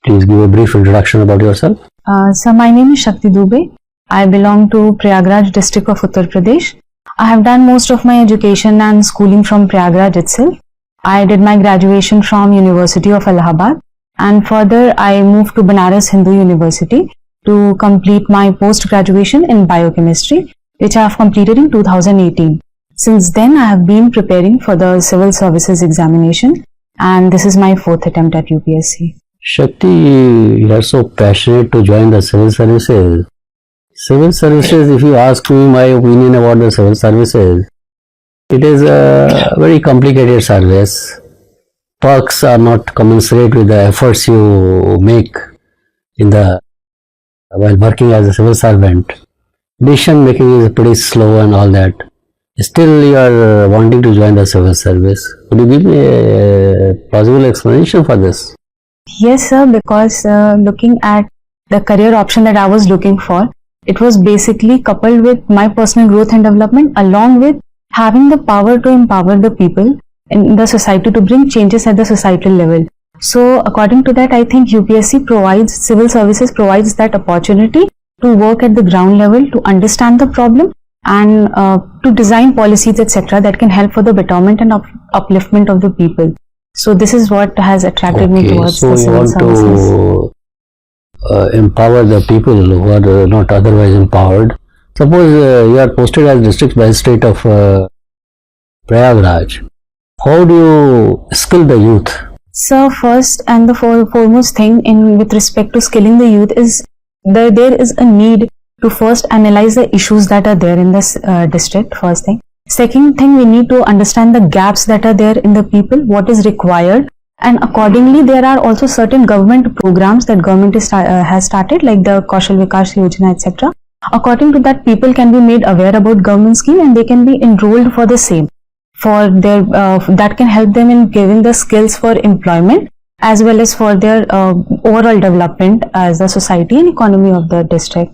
Please give a brief introduction about yourself. So my name is Shakti Dubey. I belong to Prayagraj district of Uttar Pradesh. I have done most of my education and schooling from Prayagraj itself. I did my graduation from University of Allahabad, and further I moved to Banaras Hindu University to complete my post-graduation in biochemistry, which I have completed in 2018. Since then, I have been preparing for the civil services examination, and this is my 4th attempt at UPSC. Shakti, you are so passionate to join the civil services. Civil services, if you ask me my opinion about the civil services, it is a very complicated service. Perks are not commensurate with the efforts you make while working as a civil servant. Decision making is pretty slow and all that. Still, you are wanting to join the civil service. Could you give me a plausible explanation for this? Yes, sir, because looking at the career option that I was looking for, it was basically coupled with my personal growth and development, along with having the power to empower the people in the society to bring changes at the societal level. So according to that, I think UPSC provides, civil services provides that opportunity to work at the ground level, to understand the problem and to design policies, etc., that can help for the betterment and upliftment of the people. So this is what has attracted me towards the civil services. So you want to empower the people who are not otherwise empowered. Suppose you are posted as district magistrate of Prayagraj. How do you skill the youth? So first and the foremost thing with respect to skilling the youth is there is a need to first analyze the issues that are there in this district, first thing. Second thing, we need to understand the gaps that are there in the people, what is required, and accordingly there are also certain government programs that government has started, like the Kaushal Vikas Yojana, etc. According to that, people can be made aware about government scheme and they can be enrolled for the same. For their that can help them in giving the skills for employment as well as for their overall development as a society and economy of the district.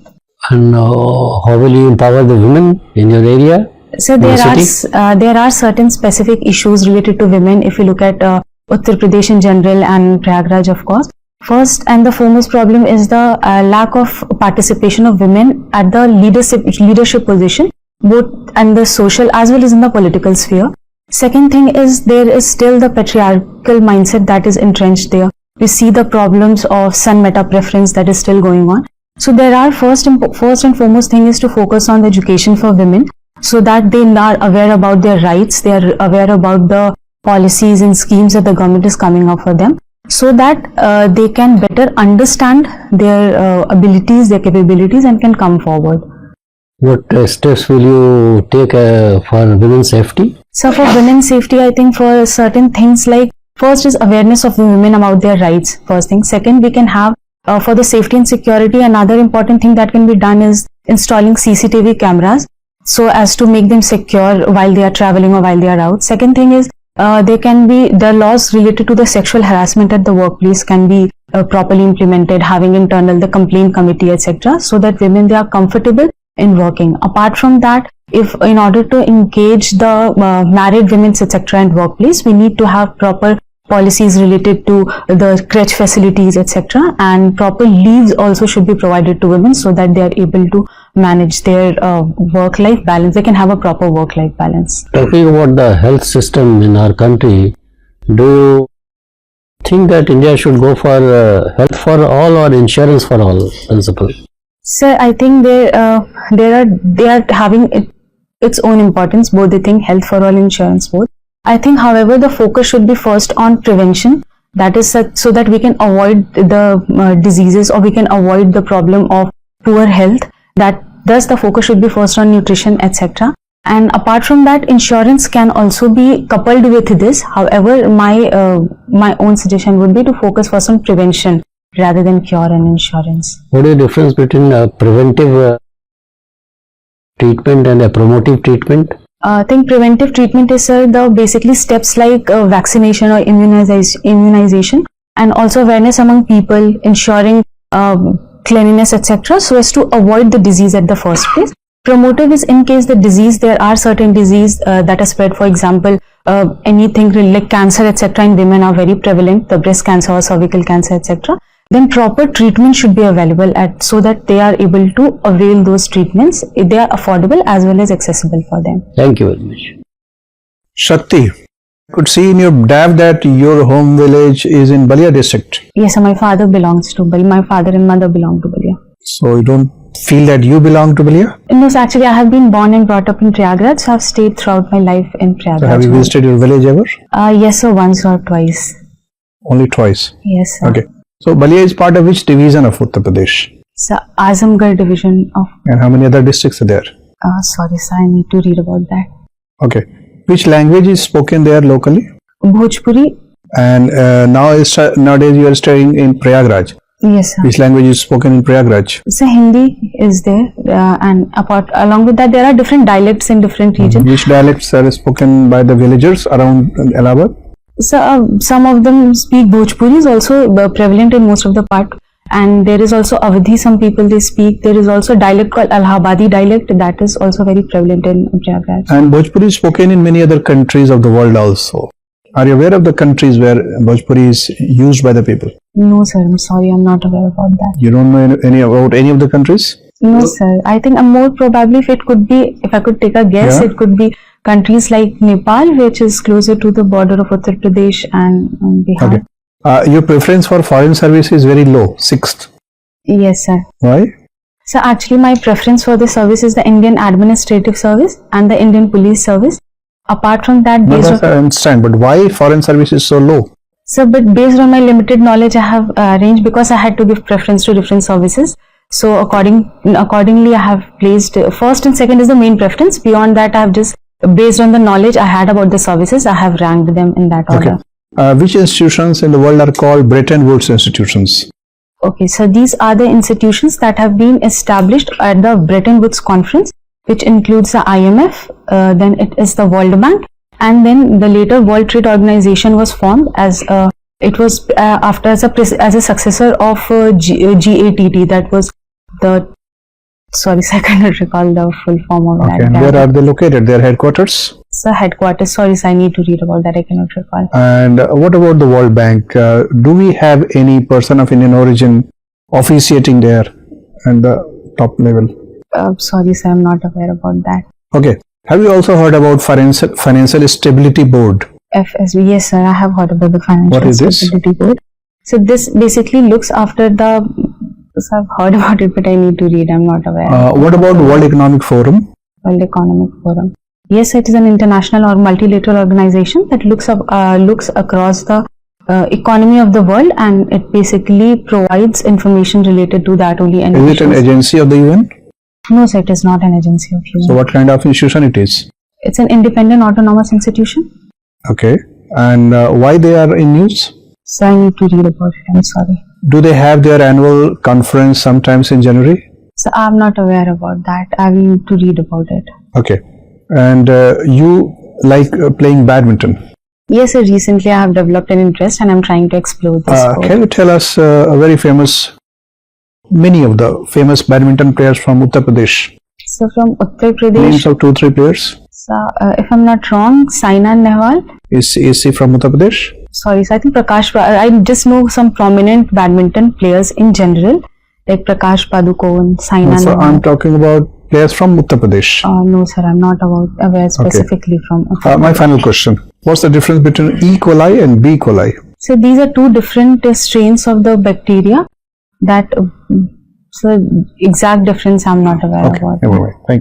And how will you empower the women in your area? So there are certain specific issues related to women if you look at Uttar Pradesh in general and Prayagraj, of course. First and the foremost problem is the lack of participation of women at the leadership position, both in the social as well as in the political sphere. Second thing is there is still the patriarchal mindset that is entrenched there. We see the problems of son meta preference that is still going on. So there are first and foremost thing is to focus on the education for women, so that they are aware about their rights, they are aware about the policies and schemes that the government is coming up for them, so that they can better understand their abilities, their capabilities, and can come forward. What steps will you take for women's safety? So for women's safety, I think for certain things like, first is awareness of the women about their rights, first thing. Second, we can have for the safety and security, another important thing that can be done is installing CCTV cameras, so as to make them secure while they are traveling or while they are out. Second thing is there can be the laws related to the sexual harassment at the workplace can be properly implemented, having internal the complaint committee, etc., so that women, they are comfortable in working. Apart from that, if in order to engage the married women, etc., in workplace, we need to have proper policies related to the crèche facilities, etc., and proper leaves also should be provided to women so that they are able to manage their work-life balance. They can have a proper work-life balance. Talking about the health system in our country, do you think that India should go for health for all or insurance for all principle? Sir, I think they are having its own importance, both the thing health for all, insurance both. I think, however, the focus should be first on prevention, that is so that we can avoid the diseases, or we can avoid the problem of poor health. That thus the focus should be first on nutrition, etc. And apart from that, insurance can also be coupled with this. However, my own suggestion would be to focus first on prevention rather than cure and insurance. What is the difference between a preventive treatment and a promotive treatment? I think preventive treatment is the basically steps like vaccination or immunization, and also awareness among people, ensuring cleanliness, etc., so as to avoid the disease at the first place. Promotive is in case the disease, there are certain disease that are spread, for example, anything like cancer, etc., in women are very prevalent, the breast cancer or cervical cancer, etc. then proper treatment should be available so that they are able to avail those treatments. They are affordable as well as accessible for them. Thank you very much. Shakti, I could see in your DAV that your home village is in Balia district. Yes, sir, my father belongs to Balia. My father and mother belong to Balia. So you don't feel that you belong to Balia? No, so actually I have been born and brought up in Prayagraj, so I have stayed throughout my life in Prayagraj. So have you visited your village ever? Yes, sir, once or twice. Only twice. Yes, sir. Okay. So Balia is part of which division of Uttar Pradesh? So Azamgarh division of. And how many other districts are there? Sorry, sir, I need to read about that. Okay. Which language is spoken there locally? Bhojpuri. And nowadays you are staying in Prayagraj. Yes, sir. Which language is spoken in Prayagraj? So Hindi is there, and along with that, there are different dialects in different regions. Which dialects are spoken by the villagers around Allahabad? So some of them speak Bhojpuri is also prevalent in most of the part, and there is also Awadhi. Some people they speak. There is also a dialect called Allahabadi dialect that is also very prevalent in Prayagraj. And Bhojpuri is spoken in many other countries of the world also. Are you aware of the countries where Bhojpuri is used by the people? No, sir. I'm sorry. I'm not aware about that. You don't know any about any of the countries? No, sir. I think more probably if I could take a guess, Yeah. it could be countries like Nepal, which is closer to the border of Uttar Pradesh and Bihar. Okay. Your preference for foreign service is very low, 6th. Yes, sir. Why? So actually my preference for the service is the Indian Administrative Service and the Indian Police Service. Apart from that, No, based that's I understand, but why foreign service is so low? but based on my limited knowledge, I have arranged because I had to give preference to different services. So accordingly, I have placed first and second is the main preference. Beyond that, I have just based on the knowledge I had about the services, I have ranked them in that order. Okay. Which institutions in the world are called Bretton Woods institutions? Okay, so these are the institutions that have been established at the Bretton Woods Conference, which includes the IMF, then it is the World Bank, and then the later World Trade Organization was formed as it was after as a successor of GATT. That was the I cannot recall the full form of that. Okay, and where are they located? Their headquarters? So headquarters. Sorry, I need to read about that. I cannot recall. And what about the World Bank? Do we have any person of Indian origin officiating there and the top level? Sorry, sir, I'm not aware about that. Okay. Have you also heard about Financial Stability Board? FSB, yes, sir. I have heard about the Financial Stability Board. So this basically looks after the. So I've heard about it, but I need to read. I'm not aware. What about World Economic Forum? World Economic Forum. Yes, it is an international or multilateral organization that looks across the economy of the world, and it basically provides information related to that only. Is it an agency of the UN? No, sir, it is not an agency of UN. So what kind of institution it is? It's an independent autonomous institution. Okay. And why they are in news? So I need to read about it. I'm sorry. Do they have their annual conference sometimes in January? So I'm not aware about that. I will need to read about it. Okay. And you like playing badminton? Yes, sir. Recently I have developed an interest and I'm trying to explore this sport. Can you tell us many of the famous badminton players from Uttar Pradesh? So from Uttar Pradesh. Names of 2-3 players? So if I'm not wrong, Saina Nehwal. Is he from Uttar Pradesh? Sorry, so I think I just know some prominent badminton players in general, like Prakash Padukone, Saina So Nehwal. I'm talking about players from Uttar Pradesh. No, sir, I'm not aware specifically from Uttar Pradesh. My final question. What's the difference between E. coli and B. coli? So these are two different strains of the bacteria that, so exact difference I'm not aware about. Anyway, thank you.